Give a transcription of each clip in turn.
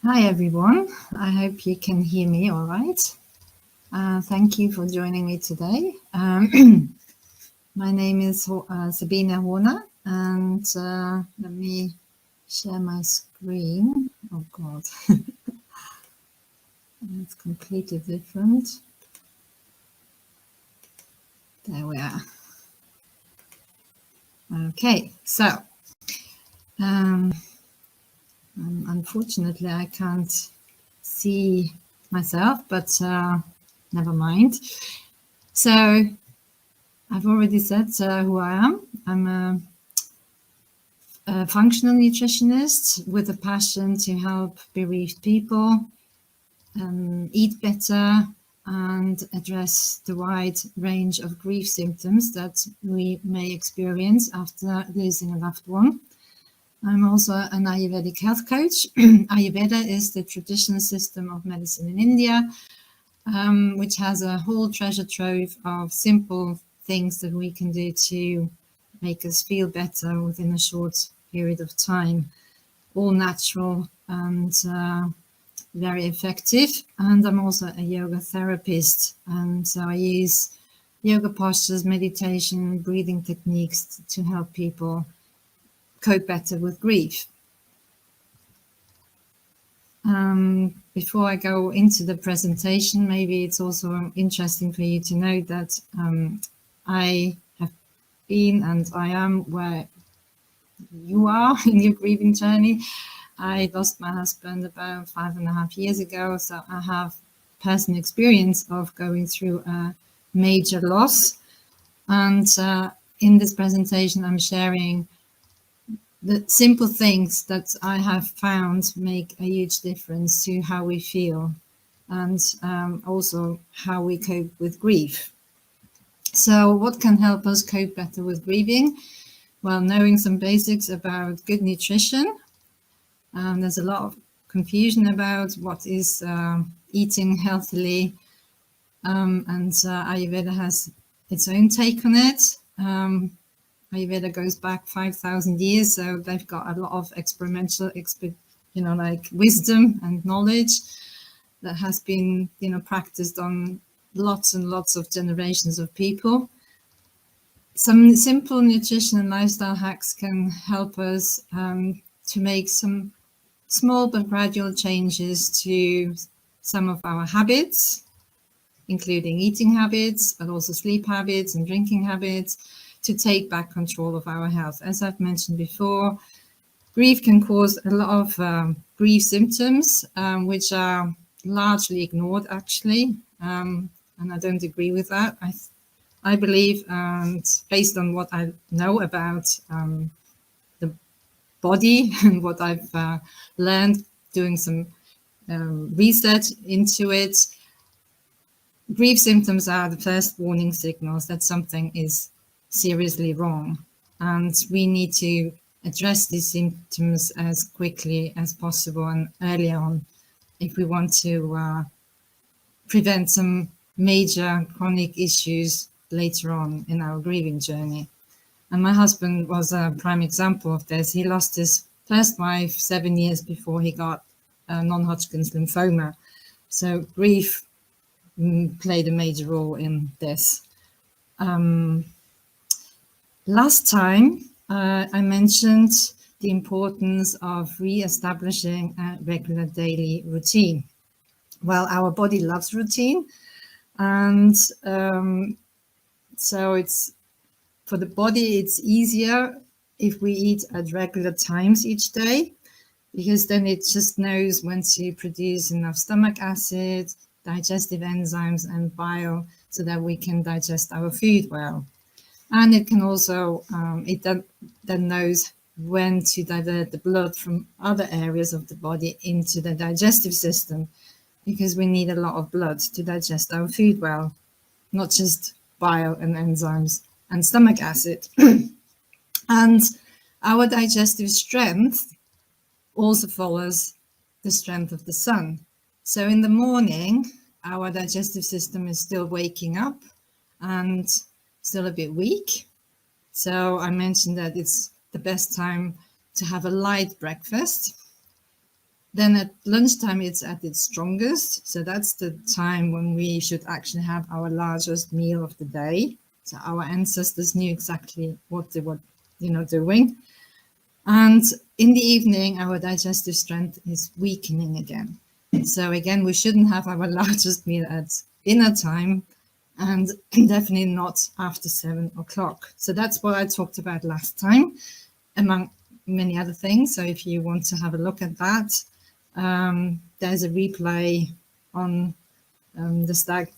Hi everyone, I hope you can hear me all right. Thank you for joining me today. My name is Sabine Horner, and let me share my screen. Oh God, it's completely different. There we are. Okay, so unfortunately I can't see myself, but never mind. So I've already said who I am. I'm a functional nutritionist with a passion to help bereaved people eat better and address the wide range of grief symptoms that we may experience after losing a loved one. I'm also an Ayurvedic health coach. Ayurveda is the traditional system of medicine in India, which has a whole treasure trove of simple things that we can do to make us feel better within a short period of time. All natural and very effective. And I'm also a yoga therapist. And so I use yoga postures, meditation, breathing techniques to help people cope better with grief. Before I go into the presentation, maybe it's also interesting for you to know that I have been and I am where you are in your grieving journey. I lost my husband about 5.5 years ago, so I have personal experience of going through a major loss. And in this presentation, I'm sharing the simple things that I have found make a huge difference to how we feel and also how we cope with grief. So what can help us cope better with grieving? Well, knowing some basics about good nutrition. There's a lot of confusion about what is eating healthily, and Ayurveda has its own take on it. Ayurveda goes back 5,000 years, so they've got a lot of experimental, like wisdom and knowledge that has been, practiced on lots and lots of generations of people. Some simple nutrition and lifestyle hacks can help us to make some small but gradual changes to some of our habits, including eating habits, but also sleep habits and drinking habits, to take back control of our health. As I've mentioned before, grief can cause a lot of grief symptoms, which are largely ignored, actually, and I don't agree with that. I believe, and based on what I know about the body and what I've learned doing some research into it, grief symptoms are the first warning signals that something is seriously wrong, and we need to address these symptoms as quickly as possible and early on if we want to prevent some major chronic issues later on in our grieving journey. And my husband was a prime example of this. He lost his first wife 7 years before he got non-Hodgkin's lymphoma. So grief played a major role in this. Last time I mentioned the importance of re-establishing a regular daily routine. Well, our body loves routine, and so it's for the body, it's easier if we eat at regular times each day, because then it just knows when to produce enough stomach acid, digestive enzymes and bile so that we can digest our food well. And it can also, it then knows when to divert the blood from other areas of the body into the digestive system, because we need a lot of blood to digest our food well, not just bile and enzymes and stomach acid. And our digestive strength also follows the strength of the sun. So in the morning, our digestive system is still waking up and still a bit weak. So I mentioned that it's the best time to have a light breakfast. Then at lunchtime, it's at its strongest. So that's the time when we should actually have our largest meal of the day. So our ancestors knew exactly what they were, doing. And in the evening, our digestive strength is weakening again. So again, we shouldn't have our largest meal at dinner time, and definitely not after 7 o'clock. So that's what I talked about last time, among many other things. So if you want to have a look at that, there's a replay on the Stag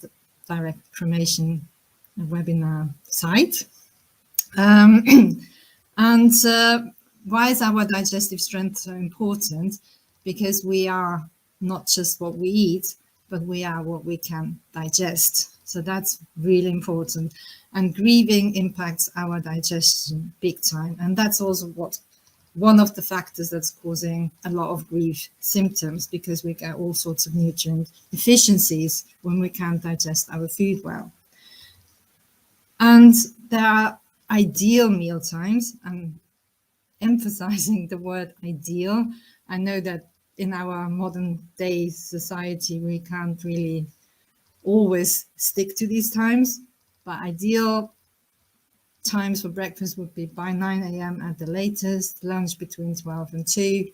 Direct Cremation webinar site. And why is our digestive strength so important? Because we are not just what we eat, but we are what we can digest. So that's really important. And grieving impacts our digestion big time. And that's also one of the factors that's causing a lot of grief symptoms, because we get all sorts of nutrient deficiencies when we can't digest our food well. And there are ideal meal times. I'm emphasizing the word ideal. I know that in our modern day society, we can't really always stick to these times, but ideal times for breakfast would be by 9 a.m. at the latest, lunch between 12 and 2,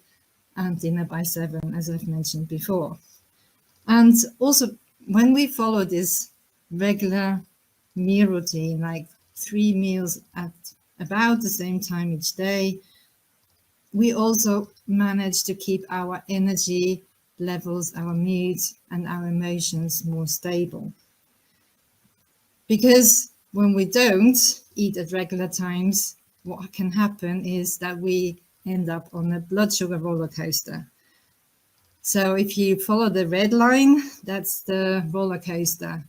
and dinner by 7, as I've mentioned before. And also, when we follow this regular meal routine, like 3 meals at about the same time each day, we also manage to keep our energy levels, our mood, and our emotions more stable. Because when we don't eat at regular times, what can happen is that we end up on a blood sugar roller coaster. So if you follow the red line, that's the roller coaster.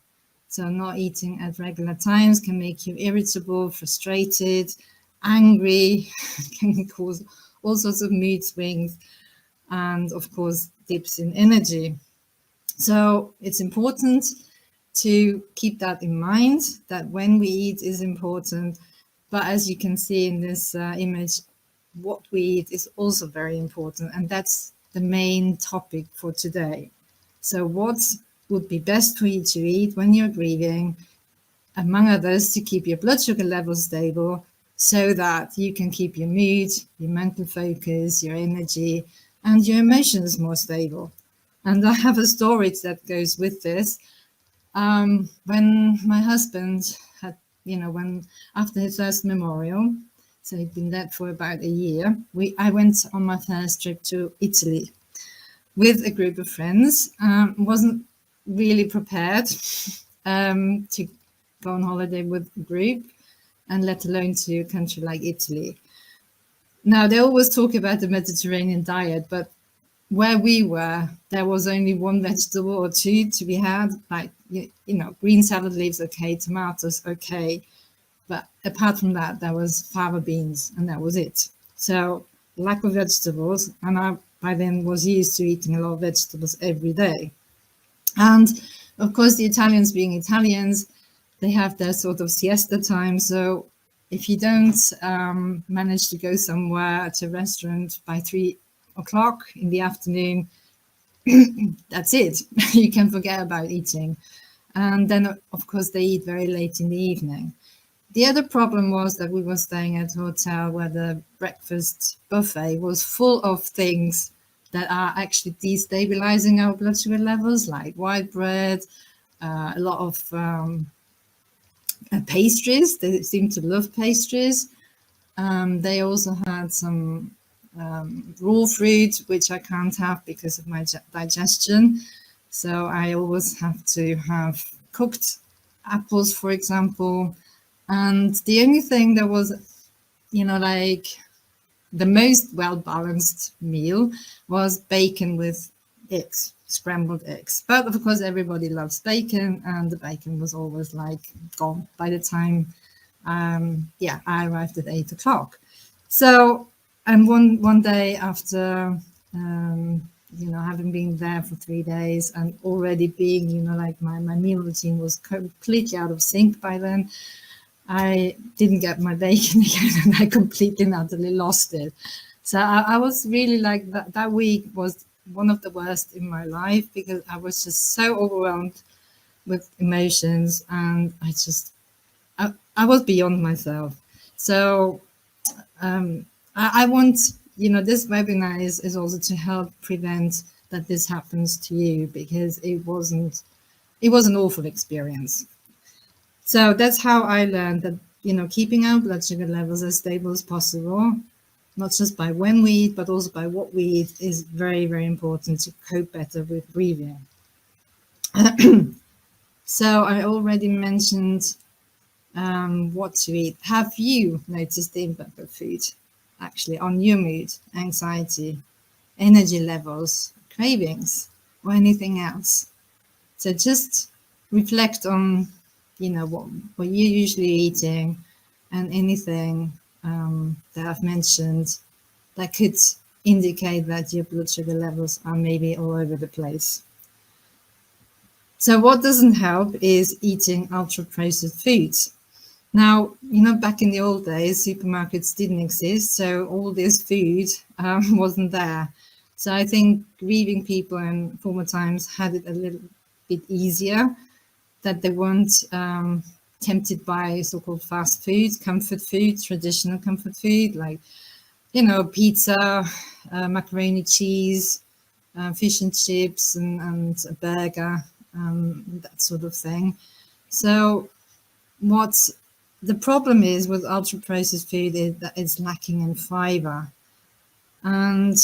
So not eating at regular times can make you irritable, frustrated, angry, can cause all sorts of mood swings, and of course dips in energy. So it's important to keep that in mind, that when we eat is important. But as you can see in this image, what we eat is also very important, and that's the main topic for today. So what would be best for you to eat when you're grieving, among others, to keep your blood sugar levels stable, so that you can keep your mood, your mental focus, your energy, and your emotions more stable. And I have a story that goes with this. When my husband had, when after his first memorial, so he'd been dead for about a year, I went on my first trip to Italy with a group of friends. Wasn't really prepared to go on holiday with a group, and let alone to a country like Italy. Now, they always talk about the Mediterranean diet, but where we were, there was only one vegetable or two to be had, like, green salad leaves, okay, tomatoes, okay. But apart from that, there was fava beans, and that was it. So lack of vegetables, and I by then was used to eating a lot of vegetables every day. And of course, the Italians being Italians, they have their sort of siesta time. So if you don't manage to go somewhere to a restaurant by 3 o'clock in the afternoon, that's it. You can forget about eating. And then, of course, they eat very late in the evening. The other problem was that we were staying at a hotel where the breakfast buffet was full of things that are actually destabilizing our blood sugar levels, like white bread, a lot of pastries. They seem to love pastries. They also had some raw fruit, which I can't have because of my digestion. So I always have to have cooked apples, for example. And the only thing that was, like the most well-balanced meal was bacon with eggs, scrambled eggs. But of course, everybody loves bacon, and the bacon was always like gone by the time, I arrived at 8 o'clock. So, and one day after, having been there for 3 days and already being, like my meal routine was completely out of sync by then, I didn't get my bacon again, and I completely and utterly lost it. So I was really like that week was one of the worst in my life, because I was just so overwhelmed with emotions, and I was beyond myself. So I want, this webinar is also to help prevent that this happens to you, because it was an awful experience. So that's how I learned that, keeping our blood sugar levels as stable as possible, not just by when we eat, but also by what we eat, is very, very important to cope better with breathing. So I already mentioned what to eat. Have you noticed the impact of food actually on your mood, anxiety, energy levels, cravings, or anything else? So just reflect on, what you're usually eating, and anything that I've mentioned that could indicate that your blood sugar levels are maybe all over the place. So what doesn't help is eating ultra-processed foods. Now, back in the old days, supermarkets didn't exist, so all this food wasn't there. So I think grieving people in former times had it a little bit easier, that they weren't tempted by so-called fast food, comfort food, traditional comfort food, like, pizza, macaroni cheese, fish and chips, and a burger, that sort of thing. So what the problem is with ultra-processed food is that it's lacking in fiber. And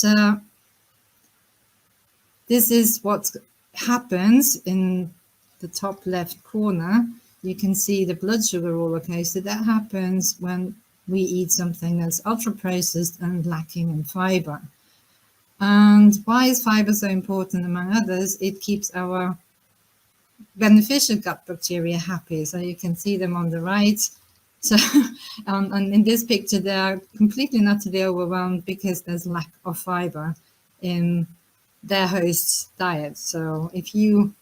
this is what happens in the top left corner. You can see the blood sugar roller coaster. That happens when we eat something that's ultra-processed and lacking in fiber. And why is fiber so important? Among others, it keeps our beneficial gut bacteria happy. So you can see them on the right. So, and in this picture, they are completely and utterly overwhelmed because there's lack of fiber in their host's diet. So if you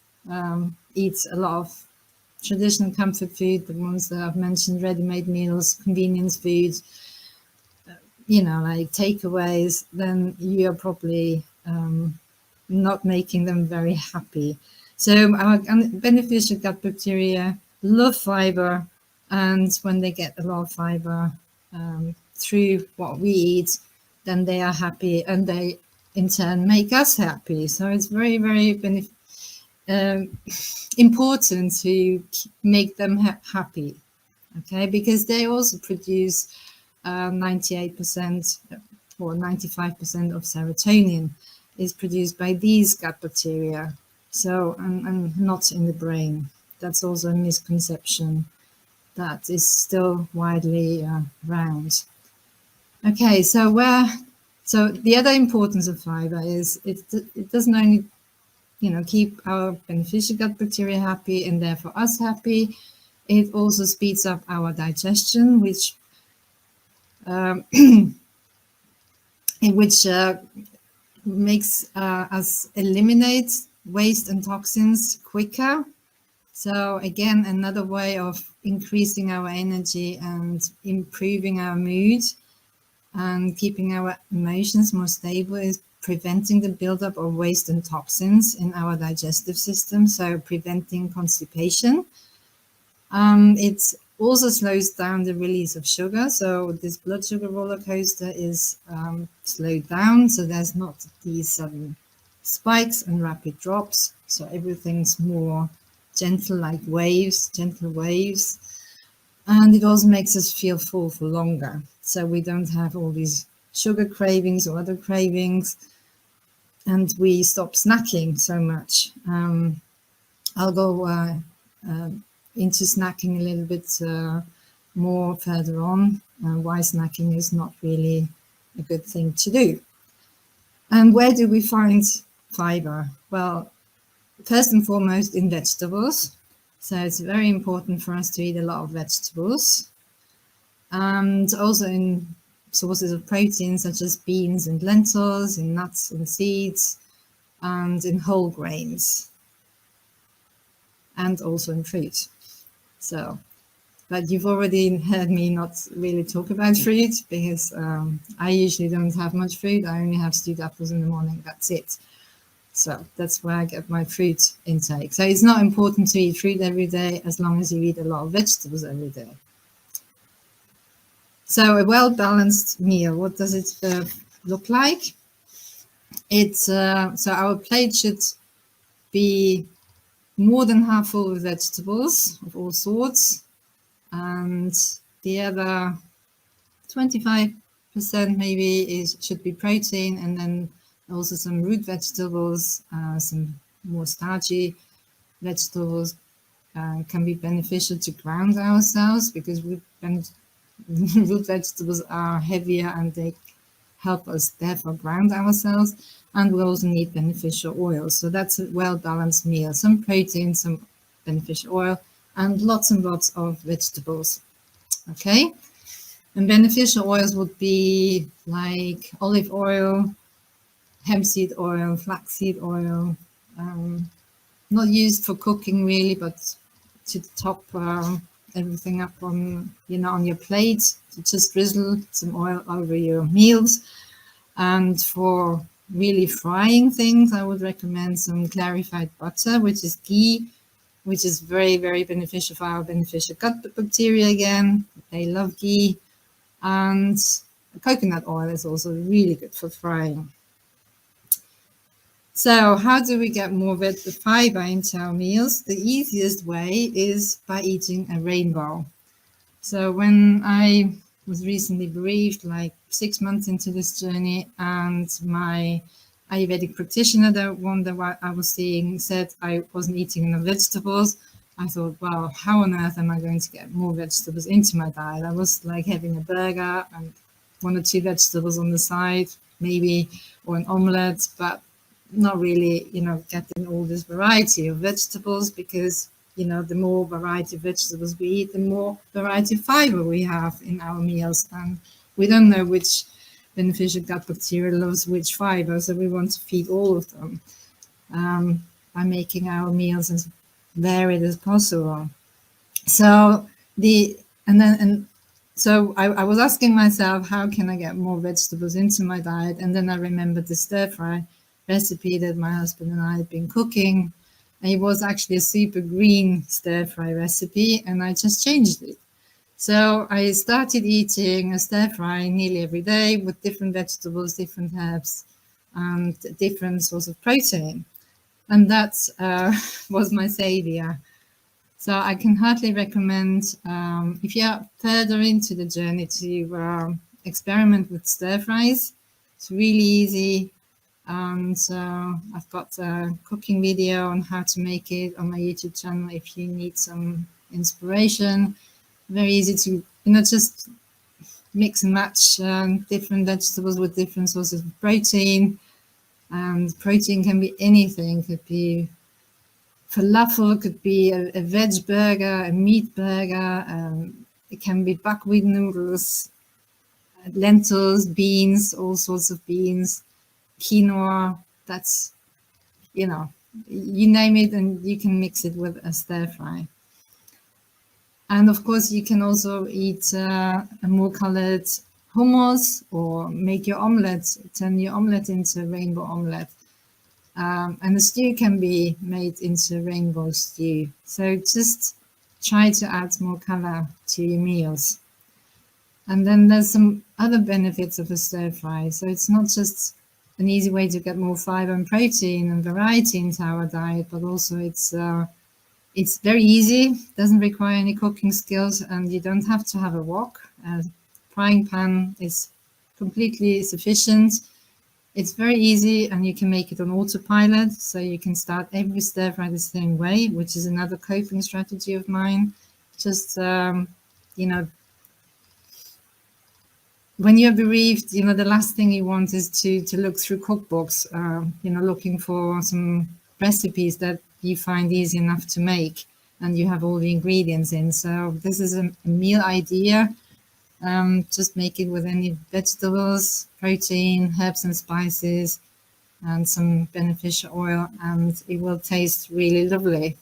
eat a lot of traditional comfort food, the ones that I've mentioned, ready-made meals, convenience food, like takeaways, then you're probably not making them very happy. So our beneficial gut bacteria love fiber, and when they get a lot of fiber through what we eat, then they are happy, and they in turn make us happy. So it's very, very important to make them happy, okay? Because they also produce 98% or 95% of serotonin is produced by these gut bacteria. So, and not in the brain. That's also a misconception that is still widely around. Okay, so the other importance of fiber is it doesn't only, keep our beneficial gut bacteria happy and therefore us happy. It also speeds up our digestion, which makes us eliminate waste and toxins quicker. So again, another way of increasing our energy and improving our mood and keeping our emotions more stable is preventing the buildup of waste and toxins in our digestive system, so preventing constipation. It also slows down the release of sugar, so this blood sugar roller coaster is slowed down, so there's not these sudden spikes and rapid drops, so everything's more gentle, like waves, gentle waves. And it also makes us feel full for longer, so we don't have all these sugar cravings or other cravings, and we stop snacking so much. I'll go into snacking a little bit more further on, why snacking is not really a good thing to do. And where do we find fiber? Well, first and foremost in vegetables. So it's very important for us to eat a lot of vegetables, and also in sources of protein such as beans and lentils, in nuts and seeds, and in whole grains, and also in fruit. So, but you've already heard me not really talk about fruit, because I usually don't have much fruit. I only have stewed apples in the morning, that's it. So that's where I get my fruit intake. So it's not important to eat fruit every day as long as you eat a lot of vegetables every day. So a well-balanced meal, what does it look like? It's so our plate should be more than half full with vegetables of all sorts, and the other 25% maybe should be protein, and then also some root vegetables, some more starchy vegetables can be beneficial to ground ourselves, because root vegetables are heavier and they help us therefore ground ourselves. And we also need beneficial oils. So that's a well-balanced meal. Some protein, some beneficial oil, and lots of vegetables. Okay. And beneficial oils would be like olive oil, hemp seed oil, flaxseed oil, not used for cooking really, but to top everything up on, on your plate, to just drizzle some oil over your meals. And for really frying things, I would recommend some clarified butter, which is ghee, which is very, very beneficial for our beneficial gut bacteria again. They love ghee. And coconut oil is also really good for frying. So how do we get more fiber into our meals? The easiest way is by eating a rainbow. So when I was recently bereaved, like 6 months into this journey, and my Ayurvedic practitioner, the one that I was seeing, said I wasn't eating enough vegetables, I thought, well, how on earth am I going to get more vegetables into my diet? I was like having a burger and 1 or 2 vegetables on the side, maybe, or an omelette, but not really, getting all this variety of vegetables, because, the more variety of vegetables we eat, the more variety of fiber we have in our meals. And we don't know which beneficial gut bacteria loves which fiber, so we want to feed all of them by making our meals as varied as possible. So so I was asking myself, how can I get more vegetables into my diet? And then I remembered the stir fry recipe that my husband and I had been cooking. And it was actually a super green stir fry recipe, and I just changed it. So I started eating a stir fry nearly every day with different vegetables, different herbs, and different sorts of protein. And that was my savior. So I can heartily recommend, if you're further into the journey, to experiment with stir fries. It's really easy. And I've got a cooking video on how to make it on my YouTube channel if you need some inspiration. Very easy to, just mix and match different vegetables with different sources of protein. And protein can be anything. It could be falafel, could be a veg burger, a meat burger. It can be buckwheat noodles, lentils, beans, all sorts of beans, quinoa. That's, you name it, and you can mix it with a stir fry. And of course, you can also eat a more colored hummus, or make your omelette, turn your omelette into a rainbow omelette. And the stew can be made into rainbow stew. So just try to add more color to your meals. And then there's some other benefits of a stir fry. So it's not just an easy way to get more fiber and protein and variety into our diet, but also it's very easy, doesn't require any cooking skills, and you don't have to have a wok. A frying pan is completely sufficient. It's very easy, and you can make it on autopilot, so you can start every stir fry the same way, which is another coping strategy of mine. Just, when you're bereaved, the last thing you want is to look through cookbooks, looking for some recipes that you find easy enough to make and you have all the ingredients in. So this is a meal idea. Just make it with any vegetables, protein, herbs and spices, and some beneficial oil, and it will taste really lovely.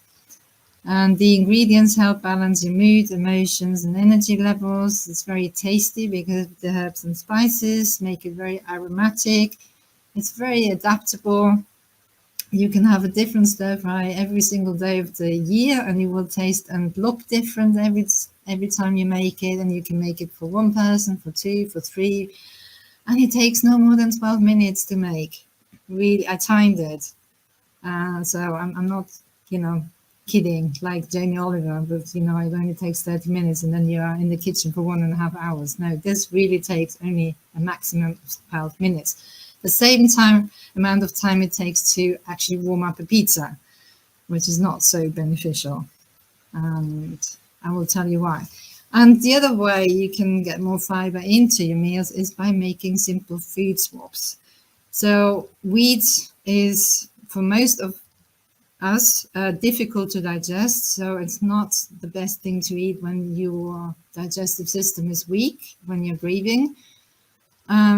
And the ingredients help balance your mood, emotions, and energy levels. It's very tasty because the herbs and spices make it very aromatic. It's very adaptable. You can have a different stir fry every single day of the year, and it will taste and look different every time you make it. And you can make it for one person, for two, for three, and it takes no more than 12 minutes to make. Really, I timed it, so I'm not, kidding like Jamie Oliver, but it only takes 30 minutes, and then you are in the kitchen for 1.5 hours. No, this really takes only a maximum of 12 minutes. The same amount of time it takes to actually warm up a pizza, which is not so beneficial. And I will tell you why. And the other way you can get more fiber into your meals is by making simple food swaps. So wheat is, for most of us, difficult to digest. So it's not the best thing to eat when your digestive system is weak, when you're grieving.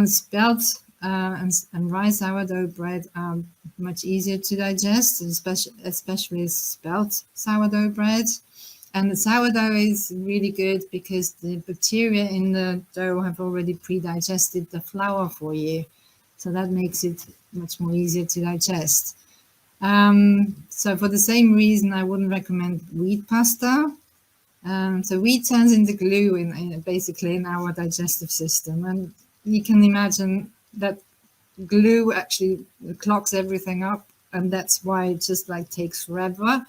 Spelt and rice sourdough bread are much easier to digest, especially spelt sourdough bread. And the sourdough is really good because the bacteria in the dough have already pre-digested the flour for you. So that makes it much more easier to digest. So for the same reason, I wouldn't recommend wheat pasta. So wheat turns into glue basically in our digestive system. And you can imagine that glue actually clogs everything up. And that's why it just takes forever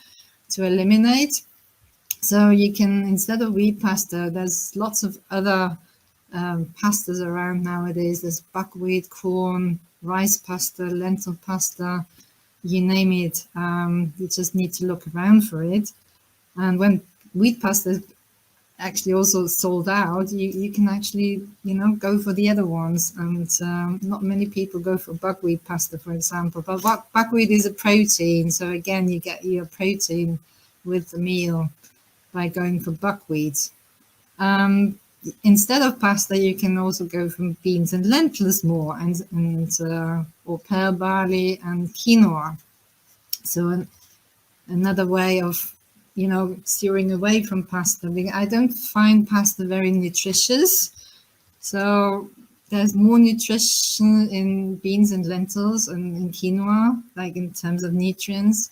to eliminate. So you can, instead of wheat pasta, there's lots of other pastas around nowadays. There's buckwheat, corn, rice pasta, lentil pasta, you name it. You just need to look around for it. And when wheat pasta is actually also sold out, you can actually, go for the other ones. And not many people go for buckwheat pasta, for example. But buckwheat is a protein. So again, you get your protein with the meal by going for buckwheat. Instead of pasta, you can also go from beans and lentils more, or pearl barley and quinoa. So another way of, steering away from pasta. I don't find pasta very nutritious. So there's more nutrition in beans and lentils and in quinoa, in terms of nutrients.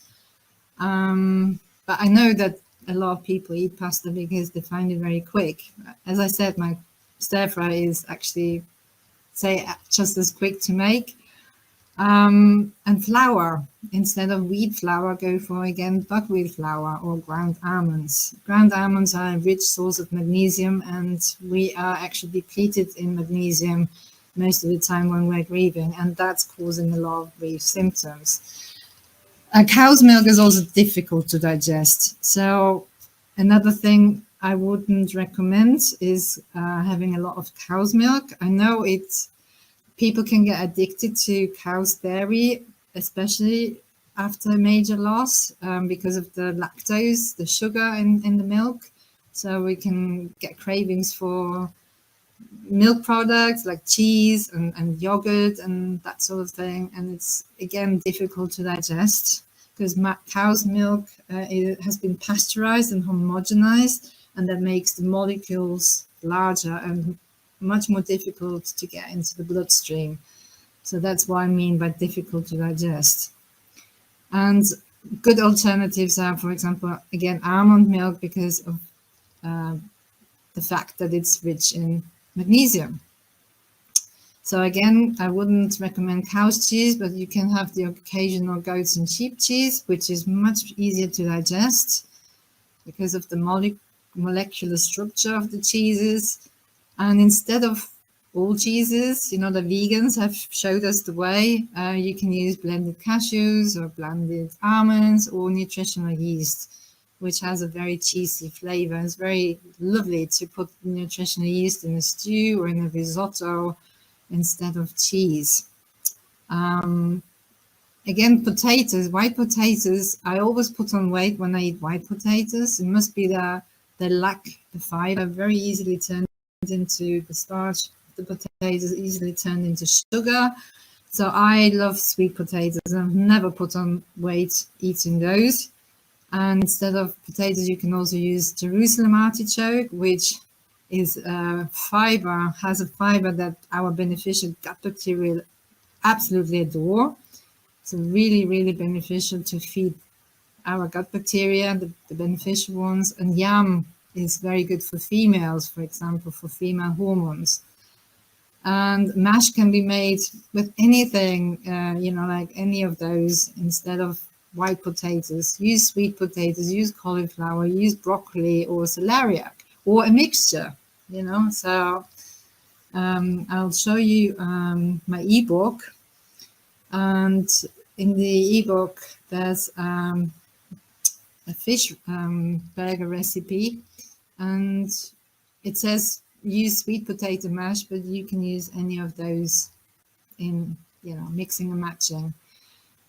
But I know that a lot of people eat pasta because they find it very quick. As I said, my stir fry is actually, just as quick to make. And flour, instead of wheat flour, go for, again, buckwheat flour or ground almonds. Ground almonds are a rich source of magnesium, and we are actually depleted in magnesium most of the time when we're grieving, and that's causing a lot of grief symptoms. Cow's milk is also difficult to digest. So another thing I wouldn't recommend is having a lot of cow's milk. I know people can get addicted to cow's dairy, especially after a major loss, because of the lactose, the sugar in the milk. So we can get cravings for milk products like cheese and yogurt and that sort of thing. And it's, again, difficult to digest because cow's milk it has been pasteurized and homogenized, and that makes the molecules larger and much more difficult to get into the bloodstream. So that's what I mean by difficult to digest. And good alternatives are, for example, again, almond milk, because of the fact that it's rich in magnesium. So again, I wouldn't recommend cow's cheese, but you can have the occasional goat's and sheep cheese, which is much easier to digest because of the molecular structure of the cheeses. And instead of all cheeses, the vegans have showed us the way. You can use blended cashews or blended almonds or nutritional yeast, which has a very cheesy flavor. It's very lovely to put nutritional yeast in a stew or in a risotto instead of cheese. Again, potatoes, white potatoes, I always put on weight when I eat white potatoes. It must be the lack of fiber, very easily turned into the starch. The potatoes easily turned into sugar. So I love sweet potatoes. I've never put on weight eating those. And instead of potatoes, you can also use Jerusalem artichoke, which is has a fiber that our beneficial gut bacteria absolutely adore. So really, really beneficial to feed our gut bacteria, the beneficial ones. And yam is very good for females, for example, for female hormones. And mash can be made with anything, like any of those instead of white potatoes. Use sweet potatoes, use cauliflower, use broccoli or celeriac, or a mixture, So I'll show you my ebook. And in the ebook, there's a fish burger recipe, and it says use sweet potato mash, but you can use any of those in mixing and matching.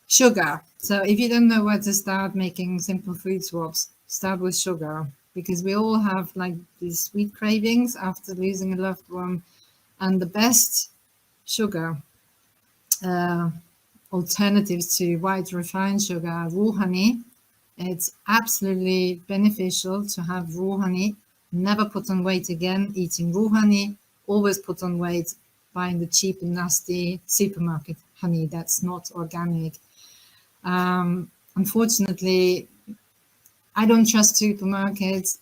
Sugar. So if you don't know where to start making simple food swaps, start with sugar, because we all have like these sweet cravings after losing a loved one, and the best sugar alternatives to white refined sugar are raw honey. It's absolutely beneficial to have raw honey. Never put on weight again eating raw honey. Always put on weight buying the cheap and nasty supermarket honey that's not organic. Unfortunately, I don't trust supermarkets.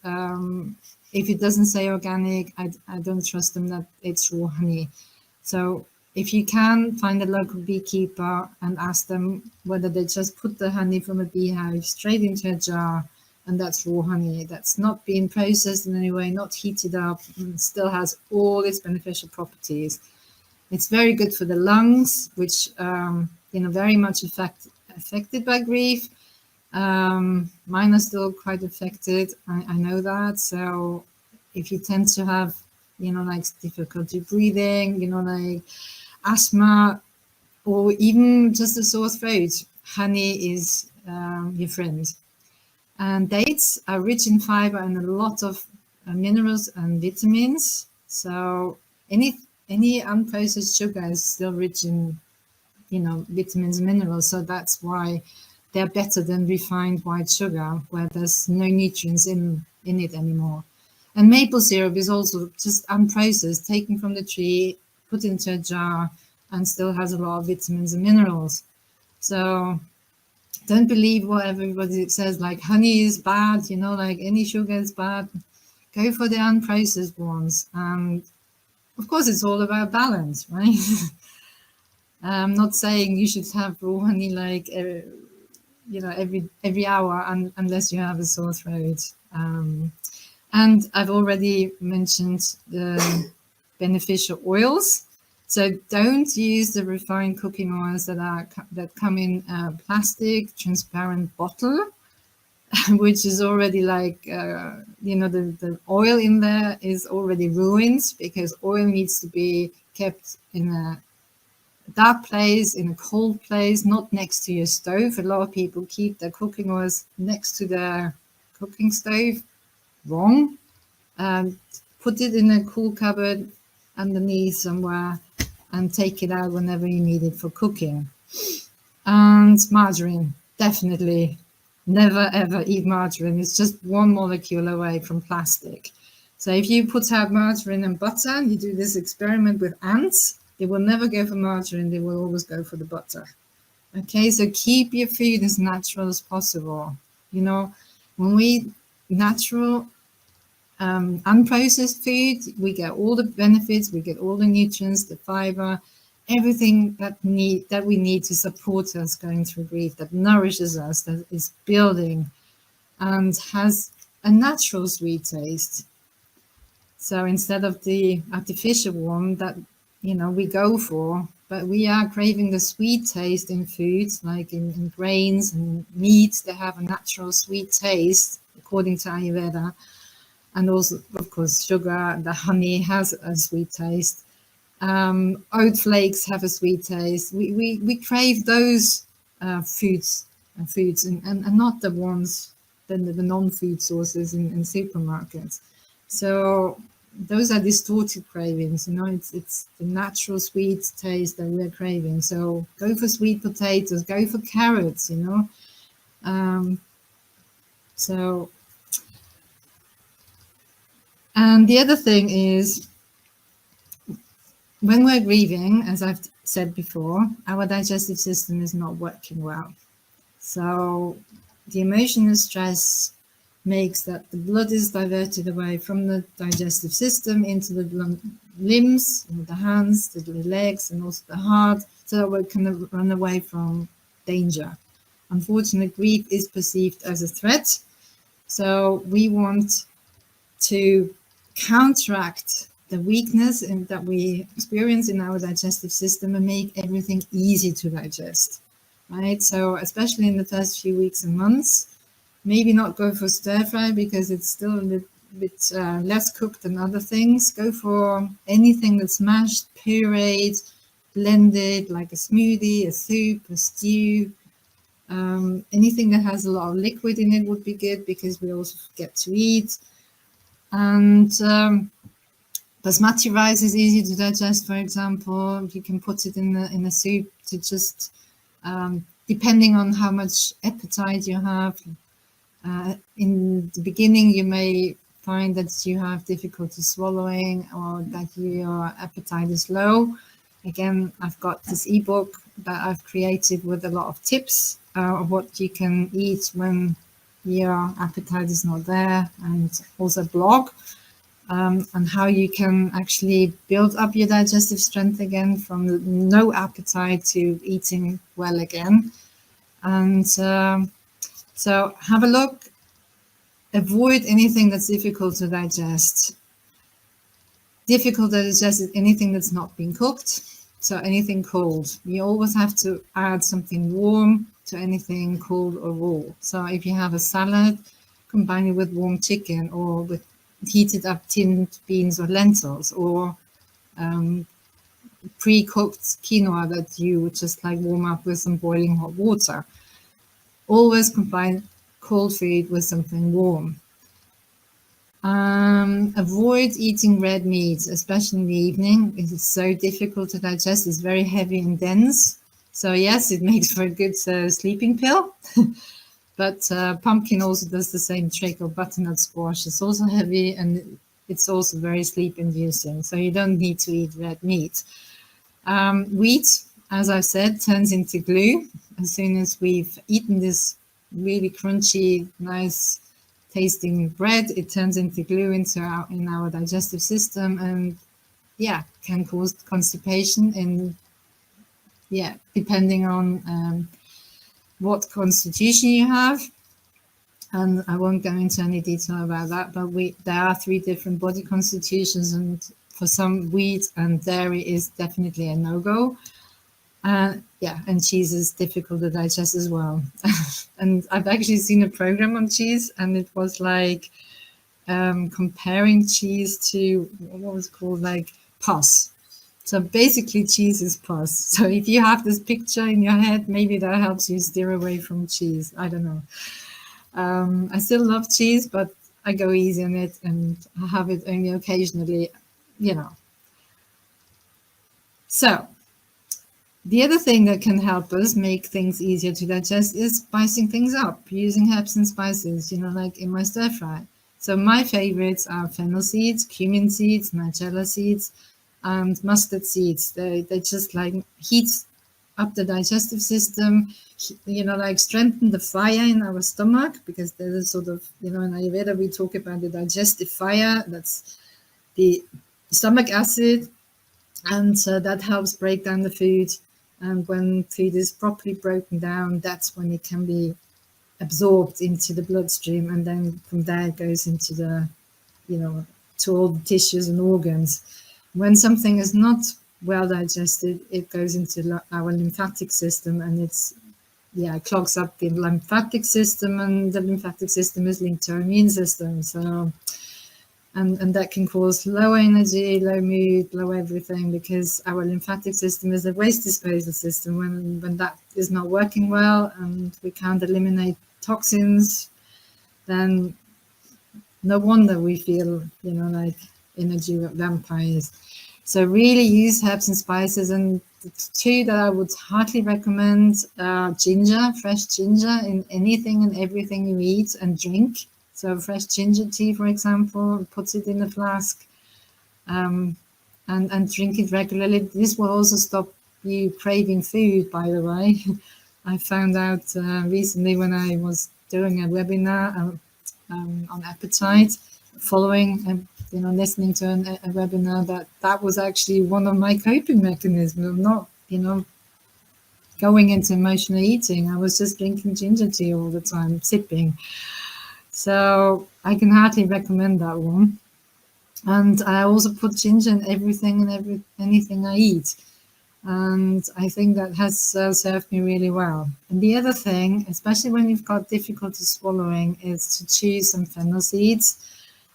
If it doesn't say organic, I don't trust them that it's raw honey. So if you can, find a local beekeeper and ask them whether they just put the honey from a beehive straight into a jar, and that's raw honey. That's not being processed in any way, not heated up, and still has all its beneficial properties. It's very good for the lungs, which very much affected by grief. Mine are still quite affected. I know that. So if you tend to have, like difficulty breathing, like asthma, or even just a sore throat, honey is your friend. And dates are rich in fiber and a lot of minerals and vitamins. So any unprocessed sugar is still rich in, vitamins and minerals. So that's why they're better than refined white sugar, where there's no nutrients in it anymore. And maple syrup is also just unprocessed, taken from the tree, put into a jar, and still has a lot of vitamins and minerals. So don't believe what everybody says, like honey is bad, like any sugar is bad. Go for the unprocessed ones. And of course, it's all about balance, right? I'm not saying you should have raw honey like every hour, unless you have a sore throat. And I've already mentioned the beneficial oils. So don't use the refined cooking oils that come in a plastic transparent bottle, which is already like, the oil in there is already ruined, because oil needs to be kept in a dark place, in a cold place, not next to your stove. A lot of people keep their cooking oils next to their cooking stove. Wrong. Put it in a cool cupboard underneath somewhere and take it out whenever you need it for cooking. And margarine, definitely never ever eat margarine. It's just one molecule away from plastic. So if you put out margarine and butter and you do this experiment with ants, they will never go for margarine, they will always go for the butter. Okay, so keep your food as natural as possible. When we eat natural, unprocessed food, we get all the benefits, we get all the nutrients, the fiber, everything that we need to support us going through grief, that nourishes us, that is building and has a natural sweet taste. So instead of the artificial one that we go for, but we are craving the sweet taste in foods, like in grains and meats. They have a natural sweet taste according to Ayurveda. And also, of course, sugar, the honey has a sweet taste. Oat flakes have a sweet taste. We crave those foods and not the ones, the non-food sources in supermarkets. So those are distorted cravings. It's the natural sweet taste that we're craving. So go for sweet potatoes, go for carrots. And the other thing is, when we're grieving, as I've said before, our digestive system is not working well. So the emotional stress makes that the blood is diverted away from the digestive system into the limbs, the hands, the legs, and also the heart, so that we can run away from danger. Unfortunately, grief is perceived as a threat, so we want to counteract the weakness that we experience in our digestive system and make everything easy to digest, right? So especially in the first few weeks and months, maybe not go for stir fry because it's still a little bit less cooked than other things. Go for anything that's mashed, pureed, blended, like a smoothie, a soup, a stew. Anything that has a lot of liquid in it would be good because we also get to eat. And basmati rice is easy to digest, for example. You can put it in a soup to just, depending on how much appetite you have. In the beginning, you may find that you have difficulty swallowing or that your appetite is low. Again, I've got this ebook that I've created with a lot of tips of what you can eat when your appetite is not there, and also a blog and how you can actually build up your digestive strength again from no appetite to eating well again. And so have a look. Avoid anything that's difficult to digest. Difficult to digest is anything that's not been cooked. So anything cold. You always have to add something warm to anything cold or raw. So if you have a salad, combine it with warm chicken or with heated up tinned beans or lentils, or pre-cooked quinoa that you would just like warm up with some boiling hot water. Always combine cold food with something warm. Avoid eating red meat, especially in the evening. It is so difficult to digest. It's very heavy and dense. So yes, it makes for a good sleeping pill. But pumpkin also does the same trick, or butternut squash. It's also heavy and it's also very sleep-inducing. So you don't need to eat red meat. Wheat, as I've said, turns into glue. As soon as we've eaten this really crunchy, nice tasting bread, it turns into glue in our digestive system, and yeah, can cause constipation. And yeah, depending on what constitution you have, and I won't go into any detail about that, but there are 3 different body constitutions, and for some, wheat and dairy is definitely a no-go. Yeah, and cheese is difficult to digest as well. And I've actually seen a program on cheese, and it was like comparing cheese to, what was it called, like pus. So basically cheese is pus. So if you have this picture in your head, maybe that helps you steer away from cheese. I don't know. I still love cheese, but I go easy on it and I have it only occasionally, you know. So the other thing that can help us make things easier to digest is spicing things up, using herbs and spices, like in my stir fry. So my favorites are fennel seeds, cumin seeds, nigella seeds, and mustard seeds. They just like heat up the digestive system, like strengthen the fire in our stomach, because there's a sort of, in Ayurveda we talk about the digestive fire. That's the stomach acid, and that helps break down the food. And when food is properly broken down, that's when it can be absorbed into the bloodstream, and then from there it goes into the, to all the tissues and organs. When something is not well digested, it goes into our lymphatic system, and it clogs up the lymphatic system, and the lymphatic system is linked to our immune system. So, and that can cause low energy, low mood, low everything, because our lymphatic system is a waste disposal system. When that is not working well and we can't eliminate toxins, then no wonder we feel, like energy vampires. So really use herbs and spices. And the 2 that I would heartily recommend are ginger, fresh ginger in anything and everything you eat and drink. So fresh ginger tea, for example, puts it in a flask and drink it regularly. This will also stop you craving food, by the way. I found out recently when I was doing a webinar on appetite, following listening to a webinar, that was actually one of my coping mechanisms of not going into emotional eating. I was just drinking ginger tea all the time, sipping. So I can hardly recommend that one. And I also put ginger in everything and anything I eat. And I think that has served me really well. And the other thing, especially when you've got difficulty swallowing, is to choose some fennel seeds.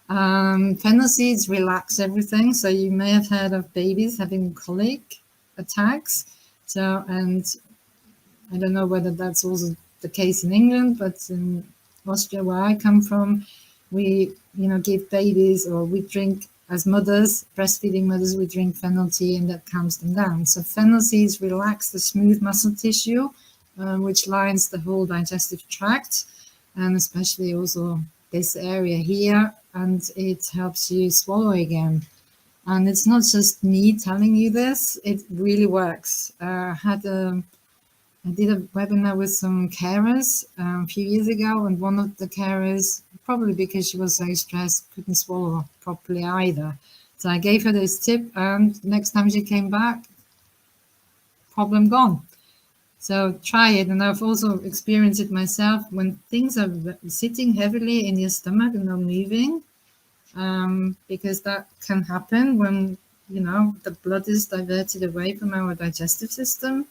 Fennel seeds relax everything. So you may have heard of babies having colic attacks. So, and I don't know whether that's also the case in England, but in Austria, where I come from, we, give babies, or we drink as mothers, breastfeeding mothers, we drink fennel tea, and that calms them down. So fennel seeds relax the smooth muscle tissue, which lines the whole digestive tract, and especially also this area here, and it helps you swallow again. And it's not just me telling you this, it really works. I did a webinar with some carers a few years ago, and one of the carers, probably because she was so stressed, couldn't swallow properly either. So I gave her this tip, and next time she came back, problem gone. So try it. And I've also experienced it myself when things are sitting heavily in your stomach and not moving, because that can happen when, the blood is diverted away from our digestive system.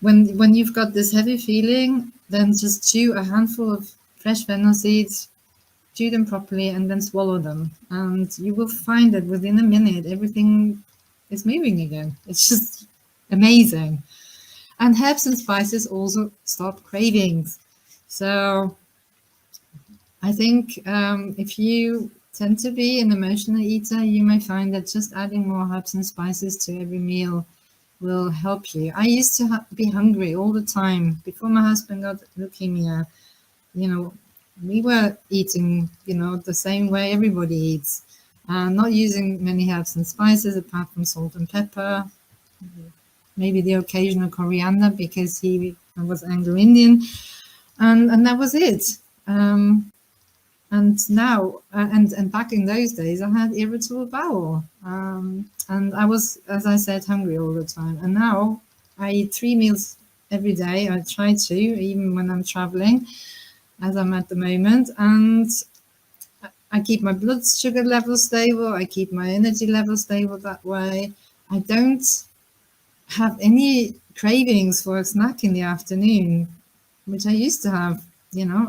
When you've got this heavy feeling, then just chew a handful of fresh fennel seeds, chew them properly, and then swallow them. And you will find that within a minute, everything is moving again. It's just amazing. And herbs and spices also stop cravings. So I think if you tend to be an emotional eater, you may find that just adding more herbs and spices to every meal will help you. I used to be hungry all the time before my husband got leukemia. We were eating, the same way everybody eats, not using many herbs and spices apart from salt and pepper, maybe the occasional coriander because he was Anglo-Indian, and that was it. And now, and back in those days, I had irritable bowel, and I was, as I said, hungry all the time. And now I eat 3 meals every day. I try to, even when I'm traveling, as I'm at the moment. And I keep my blood sugar level stable. I keep my energy level stable that way. I don't have any cravings for a snack in the afternoon, which I used to have,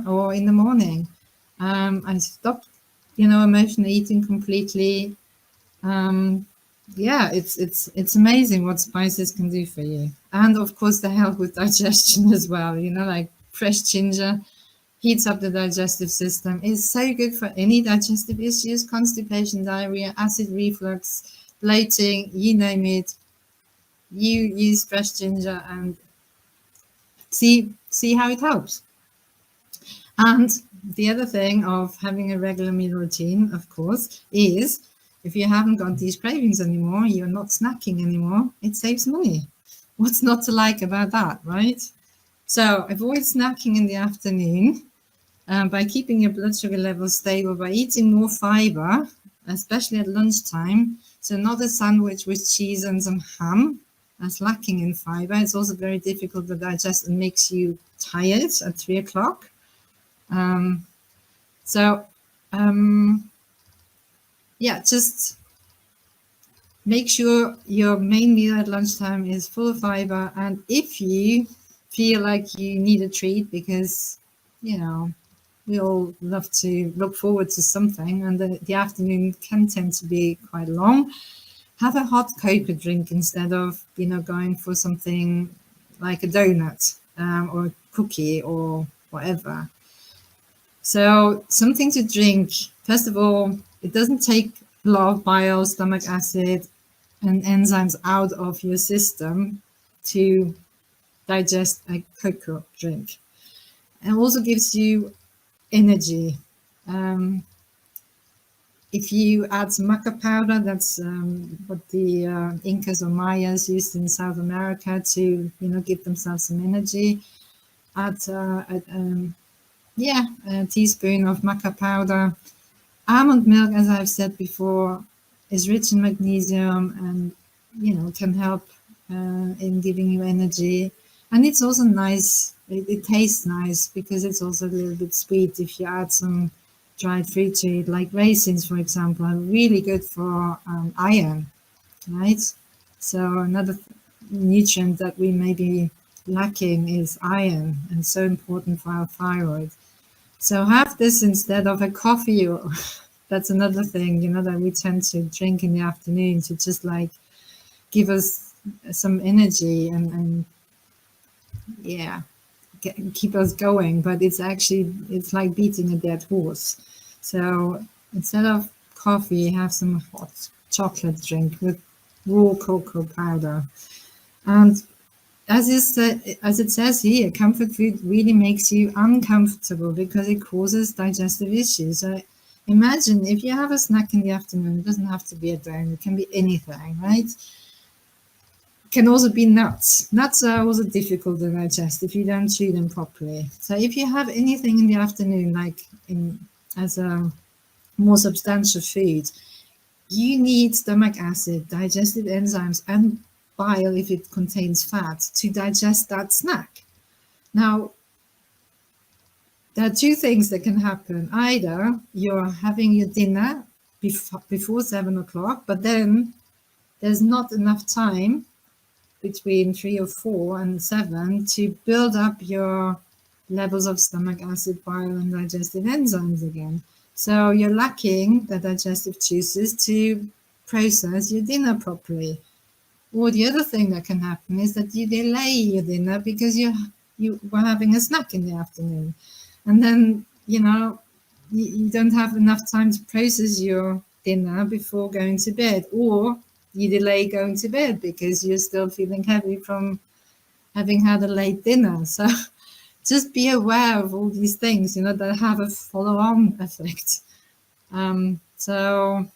or in the morning. I stopped, emotional eating completely. It's amazing what spices can do for you. And of course, they help with digestion as well. Like fresh ginger heats up the digestive system. It's so good for any digestive issues, constipation, diarrhea, acid reflux, bloating, you name it. You use fresh ginger and see how it helps. And the other thing of having a regular meal routine, of course, is if you haven't got these cravings anymore, you're not snacking anymore, it saves money. What's not to like about that, right? So avoid snacking in the afternoon by keeping your blood sugar levels stable, by eating more fiber, especially at lunchtime. So not a sandwich with cheese and some ham. That's lacking in fiber. It's also very difficult to digest and makes you tired at 3 o'clock. Just make sure your main meal at lunchtime is full of fiber. And if you feel like you need a treat, because, we all love to look forward to something, and the afternoon can tend to be quite long, have a hot cocoa drink instead of, going for something like a donut or a cookie or whatever. So something to drink. First of all, it doesn't take a lot of bile, stomach acid, and enzymes out of your system to digest a cocoa drink. It also gives you energy. if you add some maca powder, that's what the Incas or Mayas used in South America to, give themselves some energy. Add a teaspoon of maca powder. Almond milk, as I've said before, is rich in magnesium and, can help in giving you energy. And it's also nice. It tastes nice because it's also a little bit sweet if you add some dried fruit to it, like raisins, for example, are really good for iron, right? So another nutrient that we may be lacking is iron, and so important for our thyroid. So have this instead of a coffee. Or that's another thing, that we tend to drink in the afternoon to just like give us some energy and keep us going. But it's like beating a dead horse. So instead of coffee, have some hot chocolate drink with raw cocoa powder. And as it says here, comfort food really makes you uncomfortable because it causes digestive issues. So imagine if you have a snack in the afternoon, it doesn't have to be a donut, it can be anything, right? It can also be nuts. Nuts are also difficult to digest if you don't chew them properly. So if you have anything in the afternoon, like as a more substantial food, you need stomach acid, digestive enzymes, and bile if it contains fat to digest that snack. Now, there are two things that can happen. Either you're having your dinner before 7 o'clock, but then there's not enough time between 3 or 4 and 7 to build up your levels of stomach acid, bile, and digestive enzymes again. So you're lacking the digestive juices to process your dinner properly. Or the other thing that can happen is that you delay your dinner because you were having a snack in the afternoon. And then, you don't have enough time to process your dinner before going to bed. Or you delay going to bed because you're still feeling heavy from having had a late dinner. So just be aware of all these things, that have a follow-on effect. So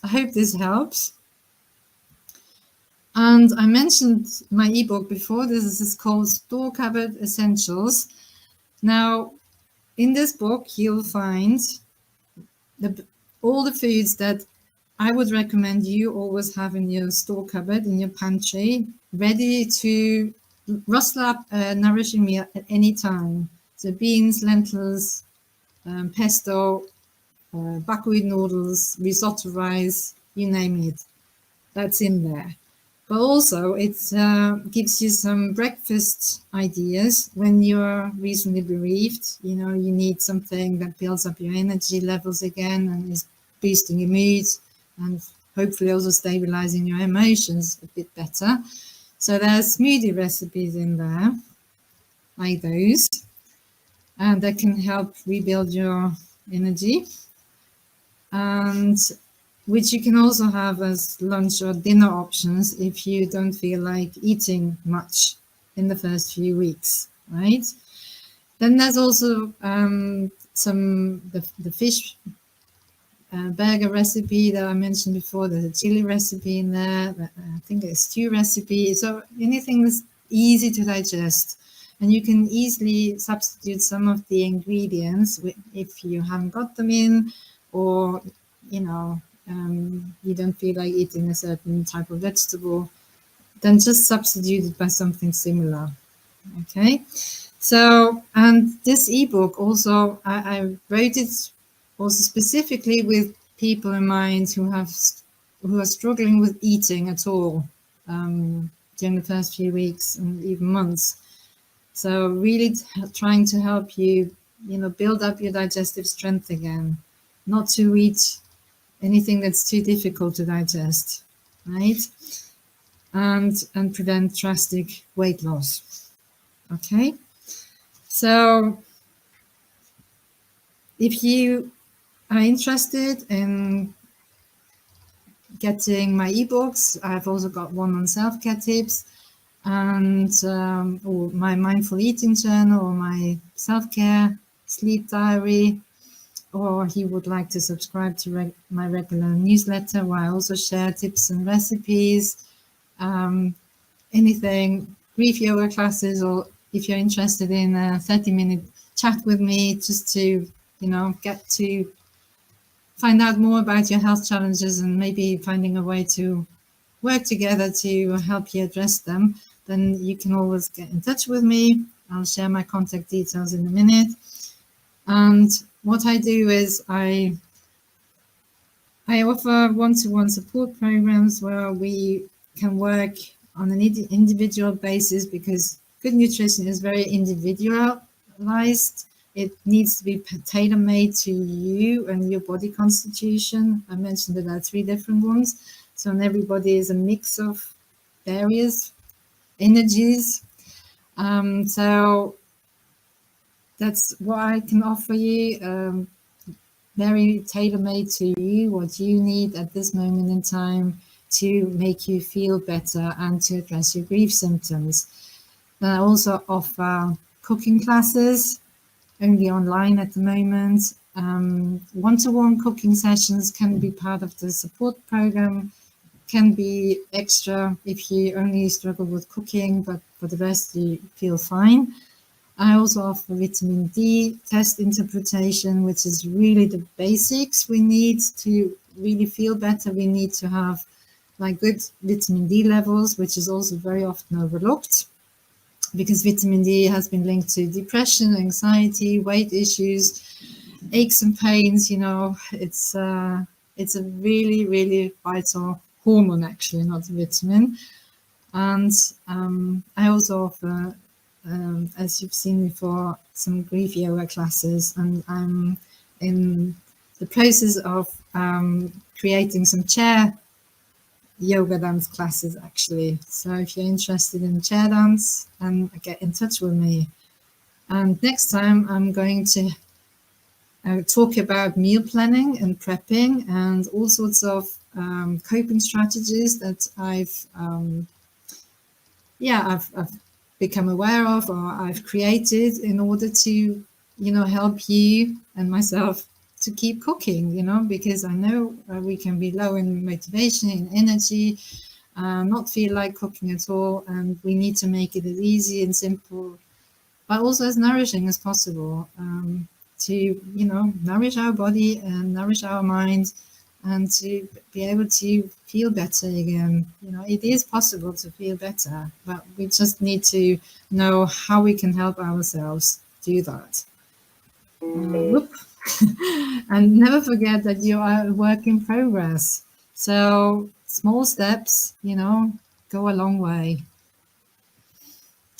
I hope this helps. And I mentioned my ebook before. This is called Store Cupboard Essentials. Now, in this book, you'll find all the foods that I would recommend you always have in your store cupboard, in your pantry, ready to rustle up a nourishing meal at any time. So beans, lentils, pesto, buckwheat noodles, risotto rice, you name it. That's in there. But also it gives you some breakfast ideas when you're recently bereaved. You need something that builds up your energy levels again and is boosting your mood and hopefully also stabilizing your emotions a bit better. So there's smoothie recipes in there, like those, and that can help rebuild your energy. And which you can also have as lunch or dinner options if you don't feel like eating much in the first few weeks, right? Then there's also the fish burger recipe that I mentioned before. There's a chili recipe in there. I think a stew recipe. So anything that's easy to digest. And you can easily substitute some of the ingredients if you haven't got them in, or, you don't feel like eating a certain type of vegetable, then just substitute it by something similar. Okay. So, and this ebook also, I wrote it also specifically with people in mind who are struggling with eating at all during the first few weeks and even months. So really trying to help you, build up your digestive strength again, not to eat anything that's too difficult to digest, right? And prevent drastic weight loss. Okay. So if you are interested in getting my ebooks, I've also got one on self-care tips, and or my mindful eating journal, or my self-care sleep diary, or he would like to subscribe to my regular newsletter, where I also share tips and recipes, anything, grief yoga classes, or if you're interested in a 30-minute chat with me, just to, get to find out more about your health challenges and maybe finding a way to work together to help you address them, then you can always get in touch with me. I'll share my contact details in a minute. And what I do is I offer one-to-one support programs where we can work on an individual basis, because good nutrition is very individualized. It needs to be tailor-made to you and your body constitution. I mentioned that there are 3 different ones. So and everybody is a mix of various energies. So that's what I can offer you. Very tailor-made to you, what you need at this moment in time to make you feel better and to address your grief symptoms. Then I also offer cooking classes, only online at the moment. One-to-one cooking sessions can be part of the support program, can be extra if you only struggle with cooking, but for the rest you feel fine. I also offer vitamin D test interpretation, which is really the basics we need to really feel better. We need to have good vitamin D levels, which is also very often overlooked, because vitamin D has been linked to depression, anxiety, weight issues, aches and pains. It's a really, really vital hormone, actually, not a vitamin. And I also offer, as you've seen before, some grief yoga classes, and I'm in the process of creating some chair yoga dance classes, actually. So if you're interested in chair dance, get in touch with me. And next time I'm going to talk about meal planning and prepping and all sorts of coping strategies that I've become aware of, or I've created in order to, help you and myself to keep cooking, because I know we can be low in motivation, in energy, not feel like cooking at all. And we need to make it as easy and simple, but also as nourishing as possible, to, nourish our body and nourish our mind, and to be able to feel better again. It is possible to feel better, but we just need to know how we can help ourselves do that. And never forget that you are a work in progress. So small steps, go a long way.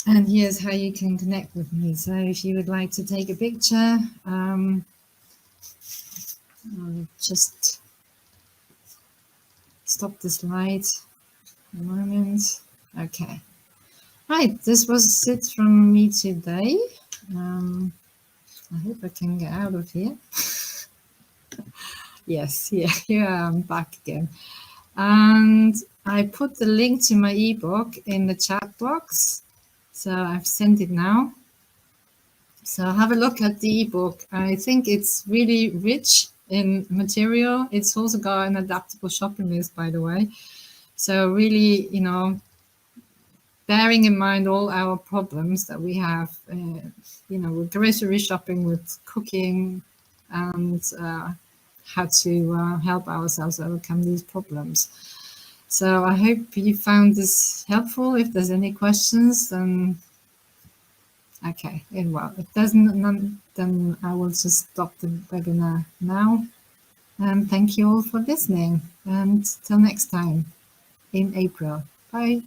And here's how you can connect with me. So if you would like to take a picture, I'll just stop the slide a moment. Okay. Right, this was it from me today. I hope I can get out of here. Yes, here I'm back again. And I put the link to my ebook in the chat box. So I've sent it now. So have a look at the ebook. I think it's really rich in material. It's also got an adaptable shopping list, by the way. So really, bearing in mind all our problems that we have, with grocery shopping, with cooking, and how to help ourselves overcome these problems. So I hope you found this helpful. If there's any questions, then okay. Well, if there's none, then I will just stop the webinar now. And thank you all for listening. And till next time in April. Bye.